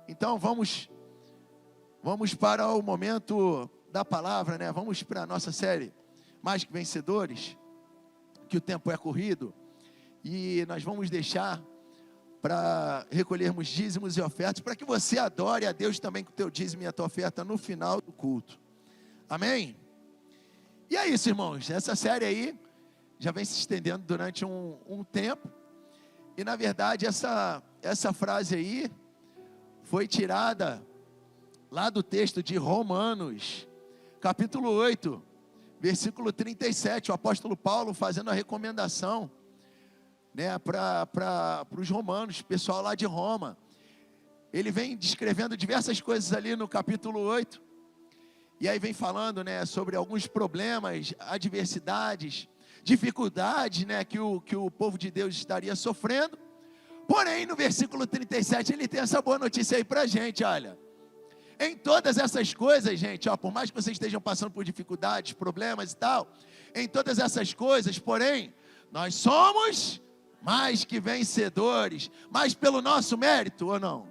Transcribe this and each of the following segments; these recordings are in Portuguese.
Então vamos para o momento da palavra, né? Vamos para a nossa série Mais que Vencedores, que o tempo é corrido, e nós vamos deixar para recolhermos dízimos e ofertas, para que você adore a Deus também com o teu dízimo e a tua oferta no final do culto. Amém? E é isso, irmãos, essa série aí já vem se estendendo durante um tempo, e na verdade essa frase aí foi tirada lá do texto de Romanos, capítulo 8, versículo 37, o apóstolo Paulo fazendo a recomendação, né, para os romanos, pessoal lá de Roma. Ele vem descrevendo diversas coisas ali no capítulo 8, e aí vem falando, né, sobre alguns problemas, adversidades, dificuldades, né, que o povo de Deus estaria sofrendo. Porém, no versículo 37, ele tem essa boa notícia aí para a gente, olha. Em todas essas coisas, gente, ó, por mais que vocês estejam passando por dificuldades, problemas e tal, em todas essas coisas, porém, nós somos mais que vencedores, mas pelo nosso mérito ou não?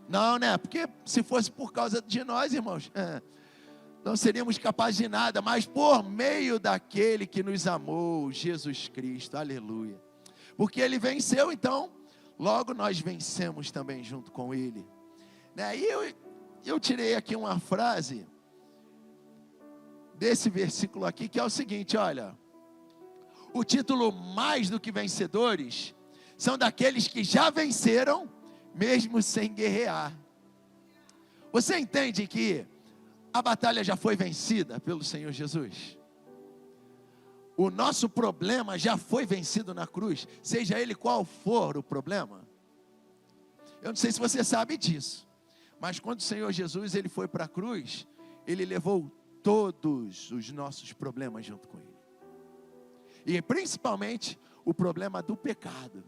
Não, né? Porque se fosse por causa de nós, irmãos, não seríamos capazes de nada, mas por meio daquele que nos amou, Jesus Cristo, aleluia. Porque ele venceu, então, logo nós vencemos também junto com ele, né? E eu tirei aqui uma frase desse versículo aqui, que é o seguinte, olha: o título mais do que vencedores são daqueles que já venceram, mesmo sem guerrear. Você entende que a batalha já foi vencida pelo Senhor Jesus? O nosso problema já foi vencido na cruz, seja ele qual for o problema. Eu não sei se você sabe disso, mas quando o Senhor Jesus ele foi para a cruz, ele levou todos os nossos problemas junto com ele. E principalmente o problema do pecado.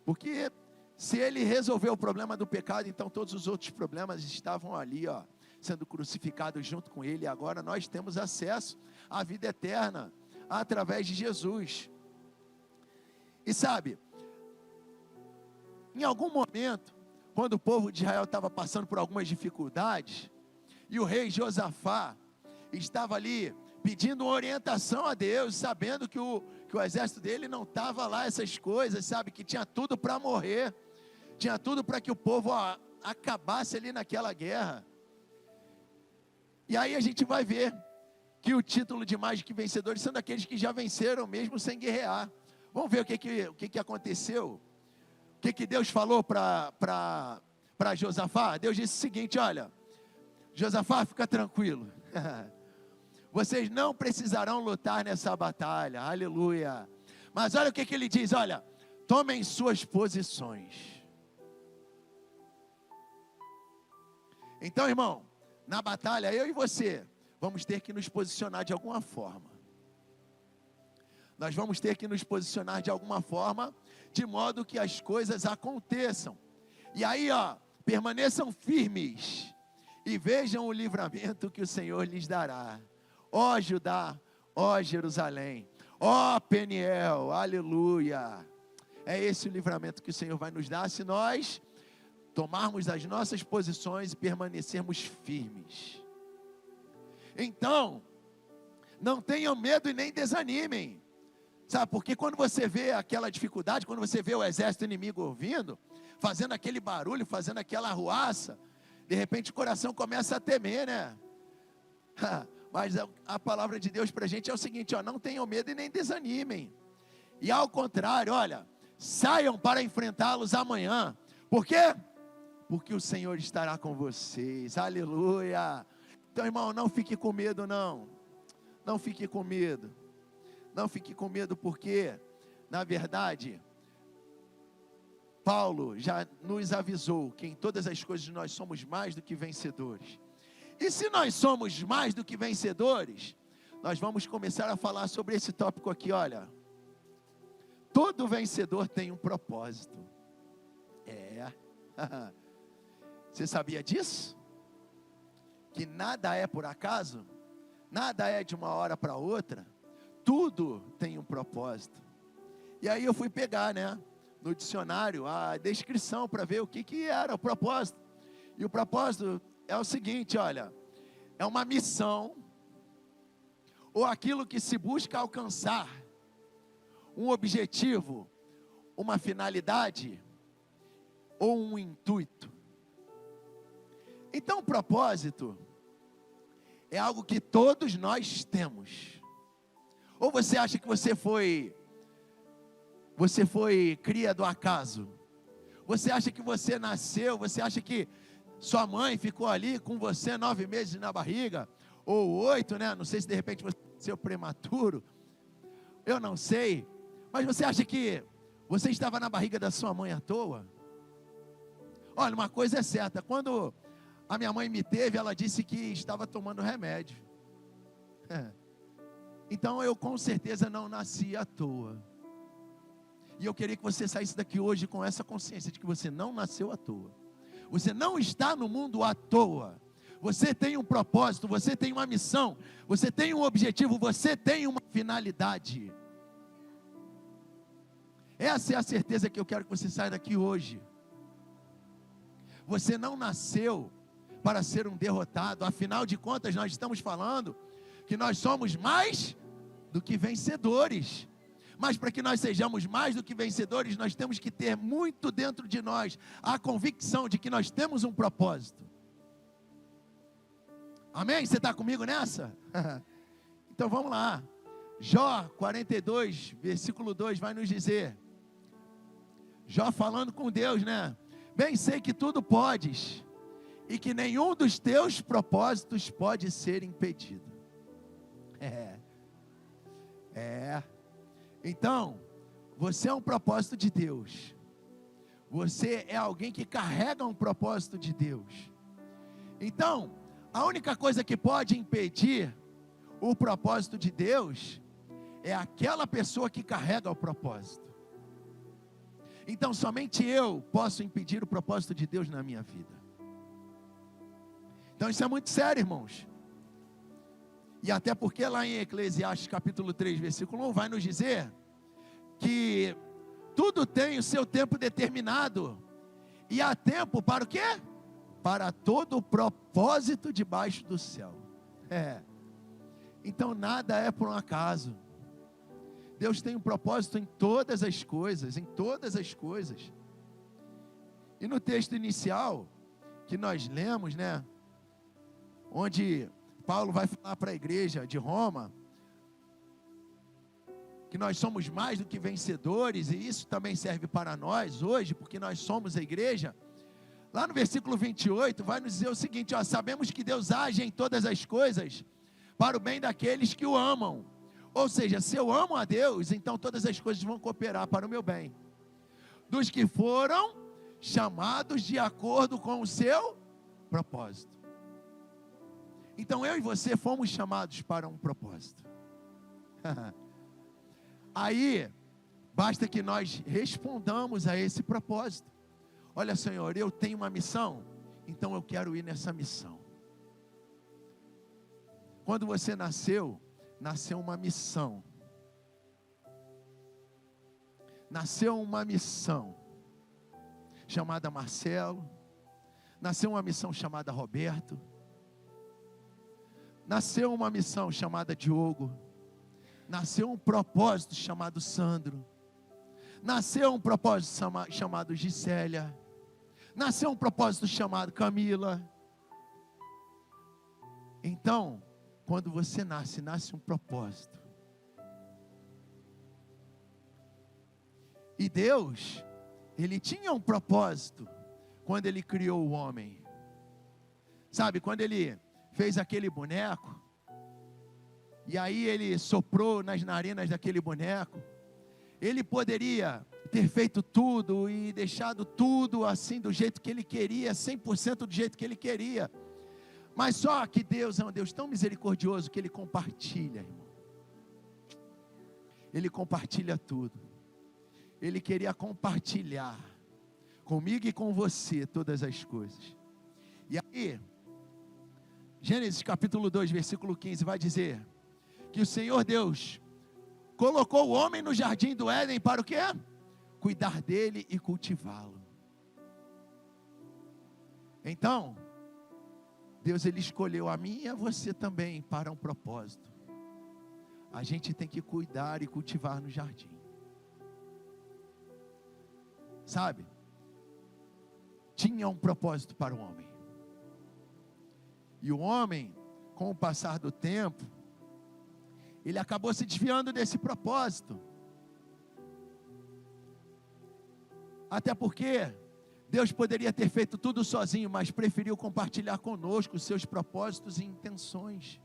Porque se ele resolveu o problema do pecado, então todos os outros problemas estavam ali, ó, sendo crucificados junto com ele. E agora nós temos acesso à vida eterna através de Jesus. E sabe, em algum momento, quando o povo de Israel estava passando por algumas dificuldades, e o rei Josafá estava ali pedindo orientação a Deus, sabendo que o exército dele não estava lá, essas coisas, sabe, que tinha tudo para morrer, tinha tudo para que o povo acabasse ali naquela guerra. E aí a gente vai ver que o título de mais que vencedores são daqueles que já venceram mesmo sem guerrear. Vamos ver o que aconteceu. O que Deus falou para Josafá? Deus disse o seguinte, olha: Josafá, fica tranquilo. Vocês não precisarão lutar nessa batalha, aleluia. Mas olha o que ele diz, olha: tomem suas posições. Então, irmão, na batalha, eu e você vamos ter que nos posicionar de alguma forma. Nós vamos ter que nos posicionar de alguma forma, de modo que as coisas aconteçam. E aí, ó, permaneçam firmes e vejam o livramento que o Senhor lhes dará. Ó Judá, ó Jerusalém, ó Peniel, aleluia. É esse o livramento que o Senhor vai nos dar se nós tomarmos as nossas posições e permanecermos firmes. Então, não tenham medo e nem desanimem. Sabe, porque quando você vê aquela dificuldade, quando você vê o exército inimigo vindo, fazendo aquele barulho, fazendo aquela arruaça, de repente o coração começa a temer, né? Mas a palavra de Deus para a gente é o seguinte, ó: não tenham medo e nem desanimem. E ao contrário, olha, saiam para enfrentá-los amanhã. Por quê? Porque o Senhor estará com vocês, aleluia. Então, irmão, não fique com medo, não. Não fique com medo. Não fique com medo, porque, na verdade, Paulo já nos avisou que em todas as coisas nós somos mais do que vencedores. E se nós somos mais do que vencedores, nós vamos começar a falar sobre esse tópico aqui, olha. Todo vencedor tem um propósito. Você sabia disso? Que nada é por acaso, nada é de uma hora para outra, tudo tem um propósito. E aí eu fui pegar, né, no dicionário a descrição para ver o que era o propósito. E o propósito é o seguinte, olha, é uma missão, ou aquilo que se busca alcançar, um objetivo, uma finalidade, ou um intuito. Então, o propósito é algo que todos nós temos. Ou você acha que você foi cria do acaso? Você acha que você nasceu, você acha que sua mãe ficou ali com você 9 meses na barriga, ou 8, né? Não sei se de repente você nasceu prematuro, eu não sei, mas você acha que você estava na barriga da sua mãe à toa? Olha, uma coisa é certa, quando a minha mãe me teve, ela disse que estava tomando remédio. Então eu com certeza não nasci à toa. E eu queria que você saísse daqui hoje com essa consciência de que você não nasceu à toa. Você não está no mundo à toa. Você tem um propósito, você tem uma missão, você tem um objetivo, você tem uma finalidade. Essa é a certeza que eu quero que você saia daqui hoje. Você não nasceu para ser um derrotado. Afinal de contas, nós estamos falando que nós somos mais do que vencedores. Mas para que nós sejamos mais do que vencedores, nós temos que ter muito dentro de nós a convicção de que nós temos um propósito. Amém? Você está comigo nessa? Então vamos lá. Jó 42, versículo 2 vai nos dizer. Jó falando com Deus, né? Bem sei que tudo podes, e que nenhum dos teus propósitos pode ser impedido. Então, você é um propósito de Deus. Você é alguém que carrega um propósito de Deus. Então, a única coisa que pode impedir o propósito de Deus é aquela pessoa que carrega o propósito. Então, somente eu posso impedir o propósito de Deus na minha vida. Então, isso é muito sério, irmãos. E até porque lá em Eclesiastes capítulo 3, versículo 1, vai nos dizer que tudo tem o seu tempo determinado. E há tempo para o quê? Para todo o propósito debaixo do céu. Então nada é por um acaso. Deus tem um propósito em todas as coisas, em todas as coisas. E no texto inicial que nós lemos, né, onde Paulo vai falar para a igreja de Roma, que nós somos mais do que vencedores, e isso também serve para nós hoje, porque nós somos a igreja. Lá no versículo 28 vai nos dizer o seguinte, ó, sabemos que Deus age em todas as coisas para o bem daqueles que o amam. Ou seja, se eu amo a Deus, então todas as coisas vão cooperar para o meu bem. Dos que foram chamados de acordo com o seu propósito. Então eu e você fomos chamados para um propósito. Aí, basta que nós respondamos a esse propósito. Olha, Senhor, eu tenho uma missão, então eu quero ir nessa missão. Quando você nasceu uma missão. Nasceu uma missão chamada Marcelo. Nasceu uma missão chamada Roberto. Nasceu uma missão chamada Diogo. Nasceu um propósito chamado Sandro. Nasceu um propósito chamado Gisélia. Nasceu um propósito chamado Camila. Então, quando você nasce um propósito. E Deus, Ele tinha um propósito quando Ele criou o homem. Sabe, quando Ele fez aquele boneco, e aí Ele soprou nas narinas daquele boneco, Ele poderia ter feito tudo e deixado tudo assim do jeito que Ele queria, 100% do jeito que Ele queria. Mas só que Deus é um Deus tão misericordioso que Ele compartilha, irmão. Ele compartilha tudo. Ele queria compartilhar comigo e com você todas as coisas. E aí, Gênesis capítulo 2, versículo 15 vai dizer que o Senhor Deus colocou o homem no jardim do Éden para o quê? Cuidar dele e cultivá-lo. Então, Deus ele escolheu a mim e a você também para um propósito. A gente tem que cuidar e cultivar no jardim. Sabe? Tinha um propósito para o homem. E o homem, com o passar do tempo, ele acabou se desviando desse propósito. Até porque Deus poderia ter feito tudo sozinho, mas preferiu compartilhar conosco os seus propósitos e intenções.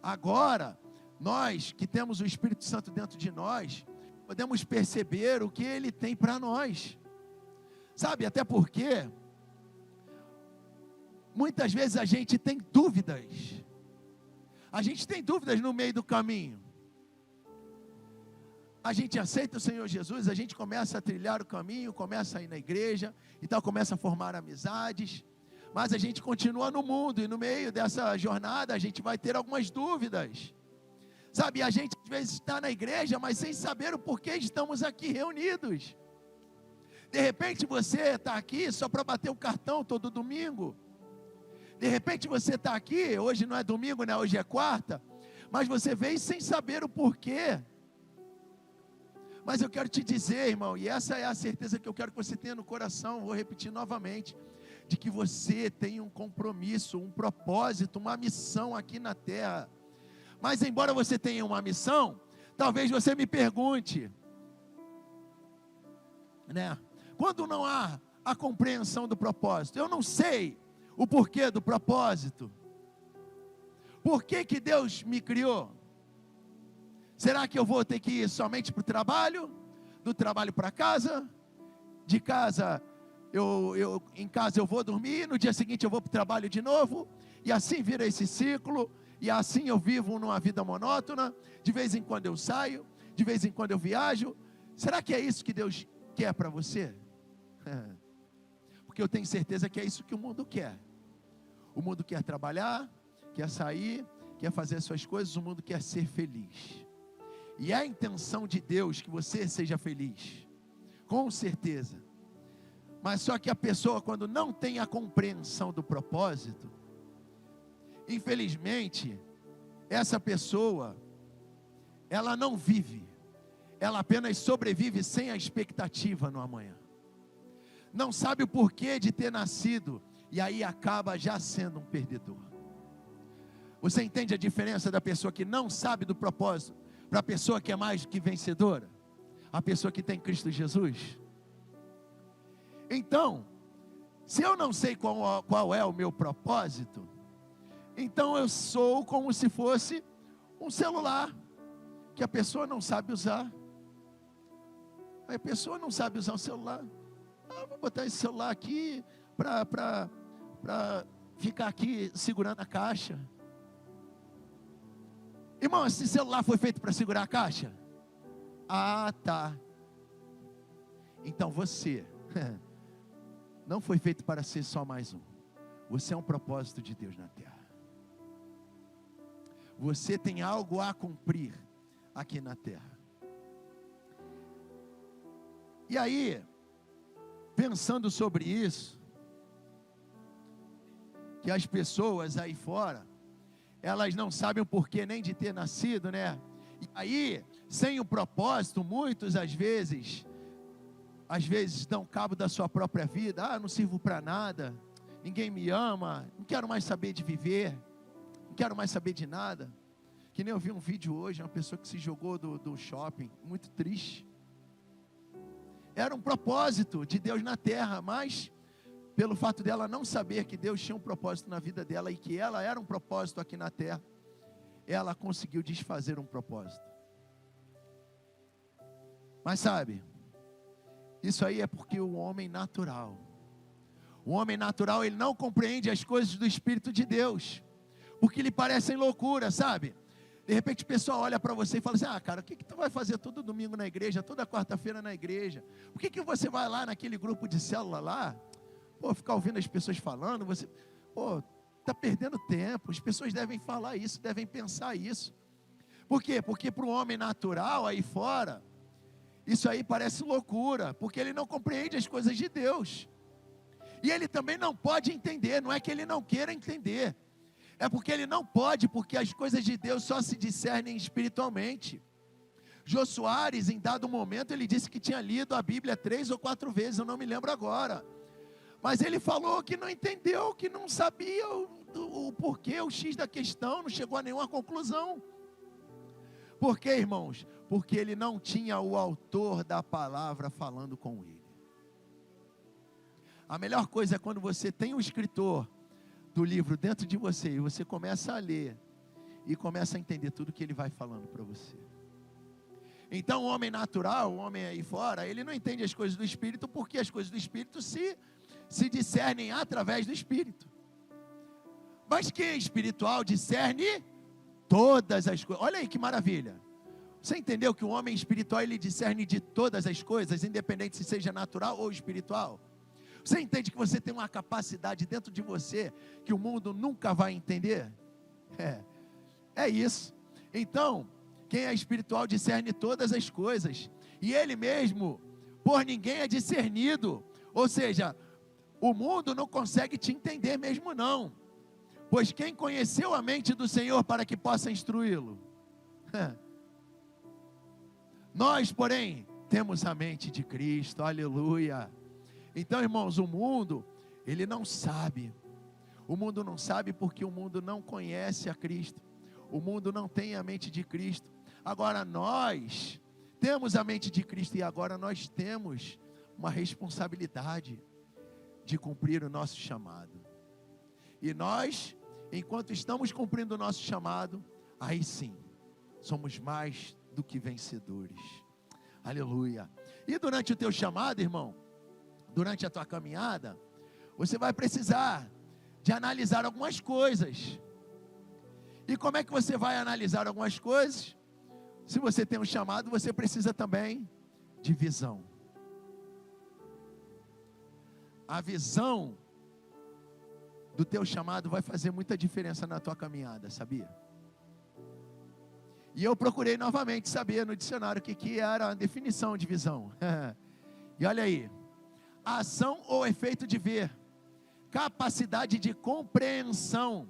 Agora, nós que temos o Espírito Santo dentro de nós, podemos perceber o que Ele tem para nós. Sabe, até porque muitas vezes a gente tem dúvidas. A gente tem dúvidas no meio do caminho. A gente aceita o Senhor Jesus, a gente começa a trilhar o caminho, começa a ir na igreja, e tal, começa a formar amizades, mas a gente continua no mundo, e no meio dessa jornada a gente vai ter algumas dúvidas. Sabe, a gente às vezes está na igreja, mas sem saber o porquê estamos aqui reunidos. De repente você está aqui só para bater o cartão todo domingo. De repente você está aqui, hoje não é domingo, né? Hoje é quarta, mas você veio sem saber o porquê. Mas eu quero te dizer, irmão, e essa é a certeza que eu quero que você tenha no coração, vou repetir novamente, de que você tem um compromisso, um propósito, uma missão aqui na terra. Mas embora você tenha uma missão, talvez você me pergunte, né? Quando não há a compreensão do propósito, eu não sei o porquê do propósito. Por que que Deus me criou? Será que eu vou ter que ir somente para o trabalho? Do trabalho para casa? De casa, em casa eu vou dormir, no dia seguinte eu vou para o trabalho de novo, e assim vira esse ciclo, e assim eu vivo numa vida monótona, de vez em quando eu saio, de vez em quando eu viajo. Será que é isso que Deus quer para você? Porque eu tenho certeza que é isso que o mundo quer. O mundo quer trabalhar, quer sair, quer fazer as suas coisas, o mundo quer ser feliz. E é a intenção de Deus que você seja feliz, com certeza. Mas só que a pessoa, quando não tem a compreensão do propósito, infelizmente, essa pessoa, ela não vive, ela apenas sobrevive sem a expectativa no amanhã. Não sabe o porquê de ter nascido, e aí acaba já sendo um perdedor. Você entende a diferença da pessoa que não sabe do propósito, para a pessoa que é mais do que vencedora? A pessoa que tem Cristo Jesus. Então, se eu não sei qual é o meu propósito, então eu sou como se fosse um celular, que a pessoa não sabe usar. A pessoa não sabe usar o celular. Vou botar esse celular aqui para ficar aqui segurando a caixa. Irmão, esse celular foi feito para segurar a caixa? Ah, tá. Então você não foi feito para ser só mais um. Você é um propósito de Deus na terra. Você tem algo a cumprir aqui na terra. E aí, pensando sobre isso, que as pessoas aí fora, elas não sabem o porquê nem de ter nascido, né? E aí, sem o propósito, muitos às vezes dão cabo da sua própria vida. Não sirvo para nada, ninguém me ama, não quero mais saber de viver, não quero mais saber de nada. Que nem eu vi um vídeo hoje, uma pessoa que se jogou do shopping, muito triste. Era um propósito de Deus na terra, mas pelo fato dela não saber que Deus tinha um propósito na vida dela e que ela era um propósito aqui na terra, ela conseguiu desfazer um propósito. Mas sabe, isso aí é porque o homem natural, ele não compreende as coisas do Espírito de Deus, porque lhe parecem loucura, sabe? De repente o pessoal olha para você e fala assim: cara, o que tu vai fazer todo domingo na igreja, toda quarta-feira na igreja? Por que você vai lá naquele grupo de célula lá? Ficar ouvindo as pessoas falando, você, está perdendo tempo. As pessoas devem falar isso, devem pensar isso. Por quê? Porque para o homem natural aí fora, isso aí parece loucura, porque ele não compreende as coisas de Deus. E ele também não pode entender, não é que ele não queira entender, é porque ele não pode, porque as coisas de Deus só se discernem espiritualmente. Jô Soares, em dado momento, ele disse que tinha lido a Bíblia 3 ou 4 vezes, eu não me lembro agora. Mas ele falou que não entendeu, que não sabia o porquê, o X da questão, não chegou a nenhuma conclusão. Por quê, irmãos? Porque ele não tinha o autor da palavra falando com ele. A melhor coisa é quando você tem o escritor do livro dentro de você, e você começa a ler, e começa a entender tudo que ele vai falando para você. Então o homem natural, o homem aí fora, ele não entende as coisas do Espírito, porque as coisas do Espírito se discernem através do Espírito. Mas quem é espiritual discerne todas as coisas. Olha aí que maravilha. Você entendeu que o homem espiritual, ele discerne de todas as coisas, independente se seja natural ou espiritual? Você entende que você tem uma capacidade dentro de você que o mundo nunca vai entender? É isso. Então, quem é espiritual discerne todas as coisas, e ele mesmo, por ninguém é discernido. Ou seja, o mundo não consegue te entender mesmo não, pois quem conheceu a mente do Senhor para que possa instruí-lo? Nós, porém, temos a mente de Cristo, aleluia. Então, irmãos, o mundo, ele não sabe. O mundo não sabe porque o mundo não conhece a Cristo. O mundo não tem a mente de Cristo. Agora nós temos a mente de Cristo, e agora nós temos uma responsabilidade de cumprir o nosso chamado. E nós, enquanto estamos cumprindo o nosso chamado, aí sim, somos mais do que vencedores. Aleluia. E durante o teu chamado, irmão, durante a tua caminhada, você vai precisar de analisar algumas coisas. E como é que você vai analisar algumas coisas? Se você tem um chamado, você precisa também de visão. A visão do teu chamado vai fazer muita diferença na tua caminhada, sabia? E eu procurei novamente saber no dicionário o que era a definição de visão. E olha aí: a ação ou efeito de ver, capacidade de compreensão,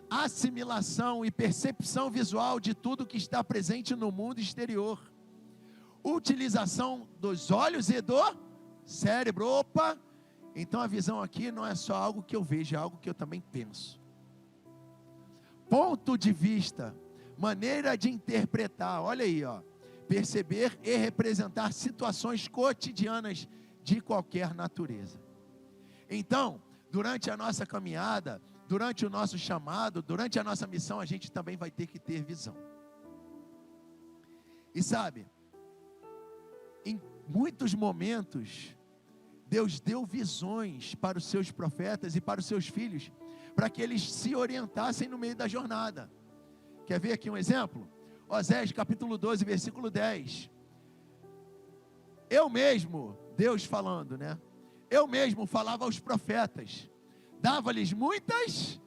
assimilação e percepção visual de tudo que está presente no mundo exterior, utilização dos olhos e do cérebro. Opa! Então a visão aqui não é só algo que eu vejo, é algo que eu também penso. Ponto de vista, maneira de interpretar, olha aí, ó, perceber e representar situações cotidianas de qualquer natureza. Então, durante a nossa caminhada, durante o nosso chamado, durante a nossa missão, a gente também vai ter que ter visão. E sabe, em muitos momentos, Deus deu visões para os seus profetas e para os seus filhos, para que eles se orientassem no meio da jornada. Quer ver aqui um exemplo? Osés capítulo 12, versículo 10. Eu mesmo, Deus falando, né? Eu mesmo falava aos profetas, dava-lhes muitas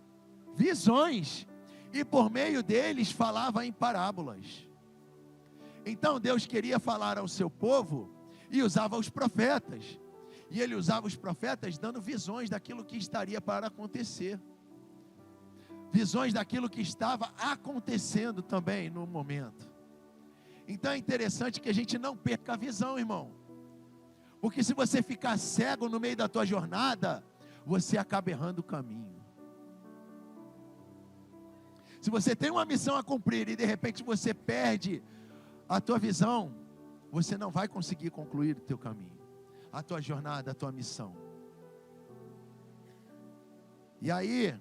visões, e por meio deles falava em parábolas. Então Deus queria falar ao seu povo, e usava os profetas, e ele usava os profetas dando visões daquilo que estaria para acontecer, visões daquilo que estava acontecendo também no momento. Então é interessante que a gente não perca a visão, irmão, porque se você ficar cego no meio da tua jornada, você acaba errando o caminho. Se você tem uma missão a cumprir e de repente você perde a tua visão, você não vai conseguir concluir o teu caminho, a tua jornada, a tua missão. E aí,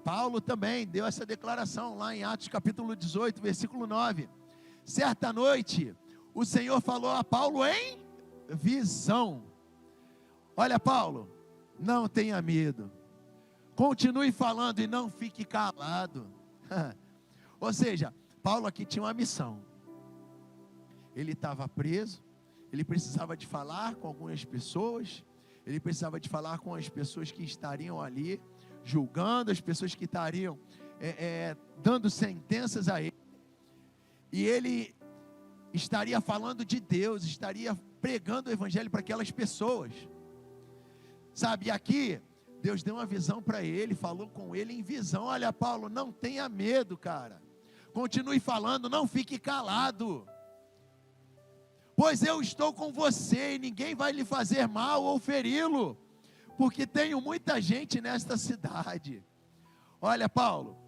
Paulo também deu essa declaração lá em Atos capítulo 18, versículo 9. Certa noite, o Senhor falou a Paulo em visão. Olha, Paulo, não tenha medo, continue falando e não fique calado. Ou seja, Paulo aqui tinha uma missão. Ele estava preso, ele precisava de falar com algumas pessoas, ele precisava de falar com as pessoas que estariam ali julgando, as pessoas que estariam dando sentenças a ele, e ele estaria falando de Deus, estaria pregando o evangelho para aquelas pessoas. Sabe, e aqui, Deus deu uma visão para ele, falou com ele em visão. Olha, Paulo, não tenha medo, cara. Continue falando, não fique calado. Pois eu estou com você e ninguém vai lhe fazer mal ou feri-lo, porque tenho muita gente nesta cidade. Olha, Paulo,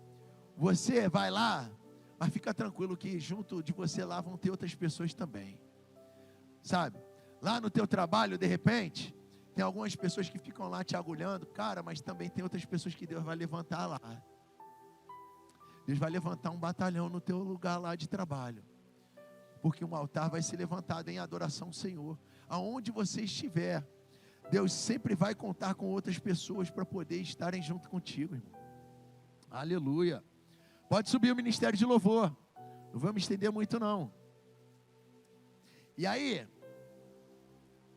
você vai lá, mas fica tranquilo que junto de você lá vão ter outras pessoas também. Sabe, lá no teu trabalho, de repente, tem algumas pessoas que ficam lá te agulhando, cara, mas também tem outras pessoas que Deus vai levantar lá. Deus vai levantar um batalhão no teu lugar lá de trabalho. Porque um altar vai ser levantado em adoração ao Senhor. Aonde você estiver, Deus sempre vai contar com outras pessoas para poder estarem junto contigo, irmão. Aleluia. Pode subir o ministério de louvor. Não vou me estender muito não. E aí,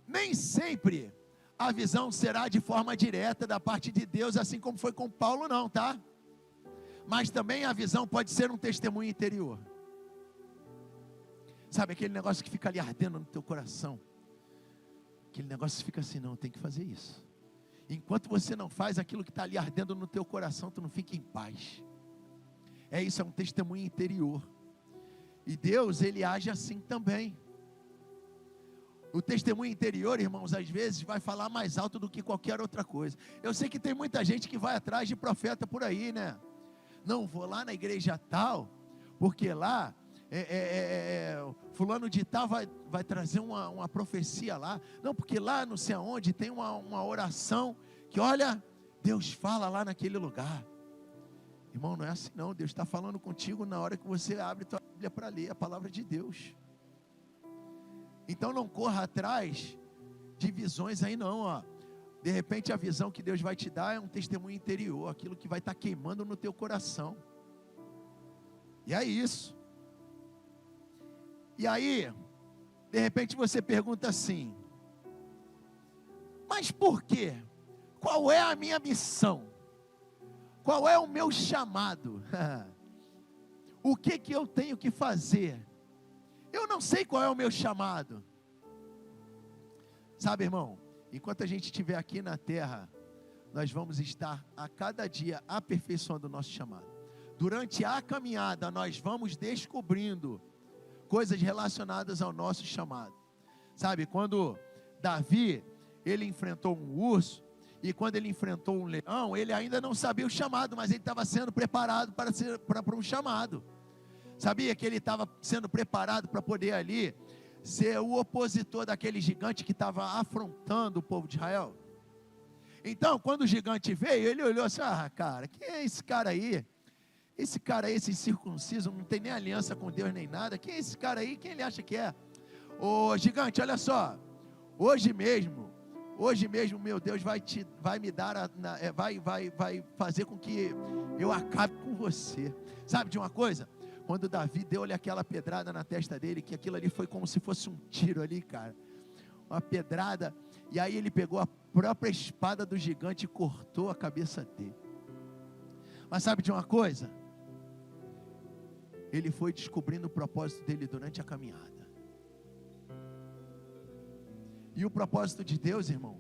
nem sempre a visão será de forma direta da parte de Deus, assim como foi com Paulo não, tá? Mas também a visão pode ser um testemunho interior. Sabe aquele negócio que fica ali ardendo no teu coração? Aquele negócio que fica assim, não, tem que fazer isso. Enquanto você não faz aquilo que está ali ardendo no teu coração, tu não fica em paz. É isso, é um testemunho interior. E Deus, Ele age assim também. O testemunho interior, irmãos, às vezes vai falar mais alto do que qualquer outra coisa. Eu sei que tem muita gente que vai atrás de profeta por aí, né? Não, vou lá na igreja tal, porque lá fulano de tal vai trazer uma profecia lá. Não, porque lá não sei aonde tem uma oração que, olha, Deus fala lá naquele lugar. Irmão, não é assim não. Deus está falando contigo na hora que você abre tua Bíblia para ler a palavra de Deus. Então não corra atrás de visões aí não, ó. De repente a visão que Deus vai te dar é um testemunho interior, aquilo que vai estar queimando no teu coração. E é isso. E aí, de repente você pergunta assim: mas por quê? Qual é a minha missão? Qual é o meu chamado? O que eu tenho que fazer? Eu não sei qual é o meu chamado. Sabe, irmão, enquanto a gente estiver aqui na terra, nós vamos estar a cada dia aperfeiçoando o nosso chamado. Durante a caminhada, nós vamos descobrindo coisas relacionadas ao nosso chamado. Sabe, quando Davi, ele enfrentou um urso, e quando ele enfrentou um leão, ele ainda não sabia o chamado, mas ele estava sendo preparado para um chamado. Sabia que ele estava sendo preparado para poder ali ser o opositor daquele gigante que estava afrontando o povo de Israel? Então, quando o gigante veio, ele olhou assim: ah, cara, quem é esse cara aí? Esse cara aí, esse incircunciso, não tem nem aliança com Deus nem nada. Quem é esse cara aí? Quem ele acha que é? Ô gigante, olha só, hoje mesmo, meu Deus vai me dar, vai fazer com que eu acabe com você. Sabe de uma coisa? Quando Davi deu-lhe aquela pedrada na testa dele, que aquilo ali foi como se fosse um tiro ali, cara, uma pedrada, e aí ele pegou a própria espada do gigante e cortou a cabeça dele. Mas sabe de uma coisa? Ele foi descobrindo o propósito dele durante a caminhada. E o propósito de Deus, irmão,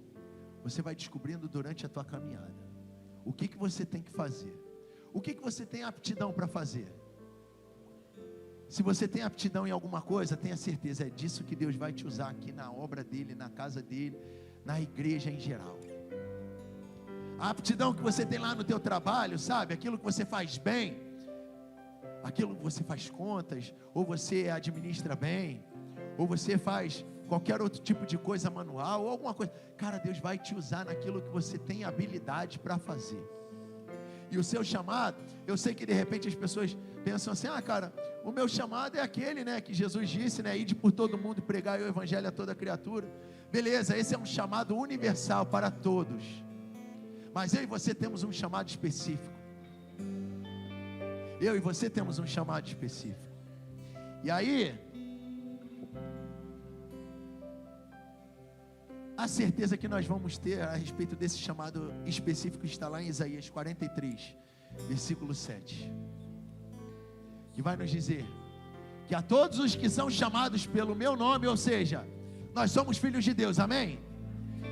você vai descobrindo durante a tua caminhada. O que você tem que fazer? O que você tem aptidão para fazer? Se você tem aptidão em alguma coisa, tenha certeza, é disso que Deus vai te usar aqui na obra dele, na casa dele, na igreja em geral. A aptidão que você tem lá no teu trabalho, sabe? Aquilo que você faz bem, aquilo que você faz contas, ou você administra bem, ou você faz qualquer outro tipo de coisa manual, ou alguma coisa. Cara, Deus vai te usar naquilo que você tem habilidade para fazer. E o seu chamado, eu sei que de repente as pessoas pensam assim: ah, cara, o meu chamado é aquele, né, que Jesus disse, né, ide por todo mundo e pregar o evangelho a toda criatura. Beleza, esse é um chamado universal para todos. Mas eu e você temos um chamado específico. Eu e você temos um chamado específico. E aí, a certeza que nós vamos ter a respeito desse chamado específico está lá em Isaías 43, versículo 7. Que vai nos dizer que a todos os que são chamados pelo meu nome, ou seja, nós somos filhos de Deus, amém?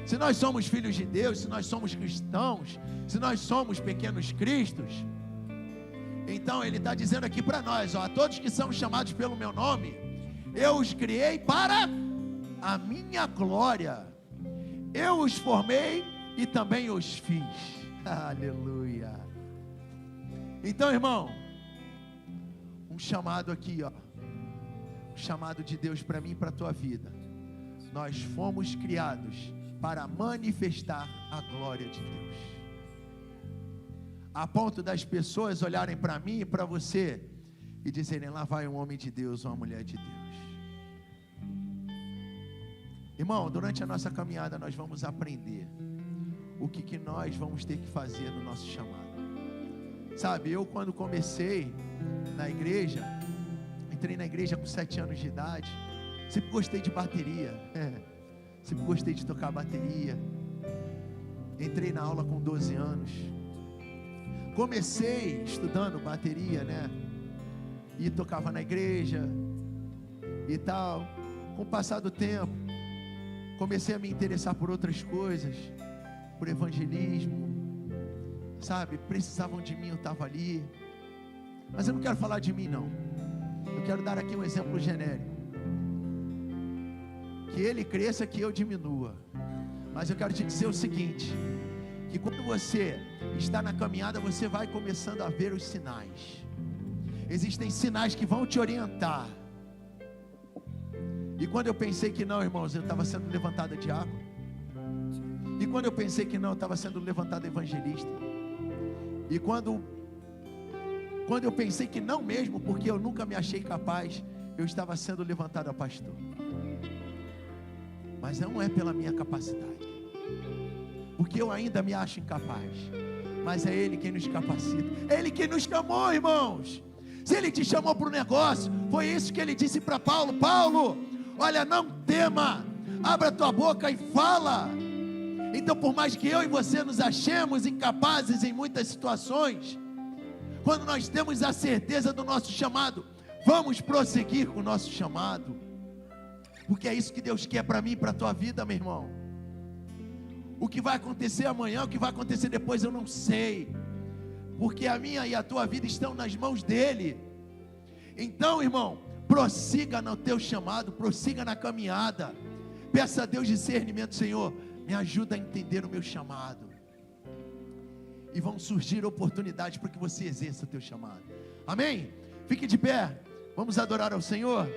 Se nós somos filhos de Deus, se nós somos cristãos, se nós somos pequenos cristos, então Ele está dizendo aqui para nós, ó, a todos que são chamados pelo meu nome, eu os criei para a minha glória, eu os formei e também os fiz. Aleluia. Então, irmão, um chamado aqui, ó, um chamado de Deus para mim e para a tua vida. Nós fomos criados para manifestar a glória de Deus, a ponto das pessoas olharem para mim e para você e dizerem: lá vai um homem de Deus, uma mulher de Deus. Irmão, durante a nossa caminhada nós vamos aprender o que nós vamos ter que fazer no nosso chamado. Sabe, eu quando comecei na igreja, entrei na igreja com 7 anos de idade, sempre gostei de bateria, sempre gostei de tocar bateria. Entrei na aula com 12 anos, comecei estudando bateria, né, e tocava na igreja e tal. Com o passar do tempo, comecei a me interessar por outras coisas, por evangelismo, sabe, precisavam de mim, eu estava ali. Mas eu não quero falar de mim não, eu quero dar aqui um exemplo genérico, que ele cresça, que eu diminua. Mas eu quero te dizer o seguinte, que quando você está na caminhada, você vai começando a ver os sinais. Existem sinais que vão te orientar. E quando eu pensei que não, irmãos, eu estava sendo levantado diácono. E quando eu pensei que não, eu estava sendo levantado evangelista. E quando eu pensei que não mesmo, porque eu nunca me achei capaz, eu estava sendo levantado a pastor. Mas não é pela minha capacidade, porque eu ainda me acho incapaz, mas é Ele quem nos capacita, é Ele quem nos chamou, irmãos. Se Ele te chamou para o negócio, foi isso que Ele disse para Paulo: Paulo, olha, não tema, abra tua boca e fala. Então, por mais que eu e você nos achemos incapazes em muitas situações, quando nós temos a certeza do nosso chamado, vamos prosseguir com o nosso chamado, porque é isso que Deus quer para mim e para a tua vida, meu irmão. O que vai acontecer amanhã, o que vai acontecer depois, eu não sei, porque a minha e a tua vida estão nas mãos dEle. Então, irmão, prossiga no teu chamado, prossiga na caminhada, peça a Deus discernimento: Senhor, me ajuda a entender o meu chamado, e vão surgir oportunidades para que você exerça o teu chamado. Amém? Fique de pé, vamos adorar ao Senhor.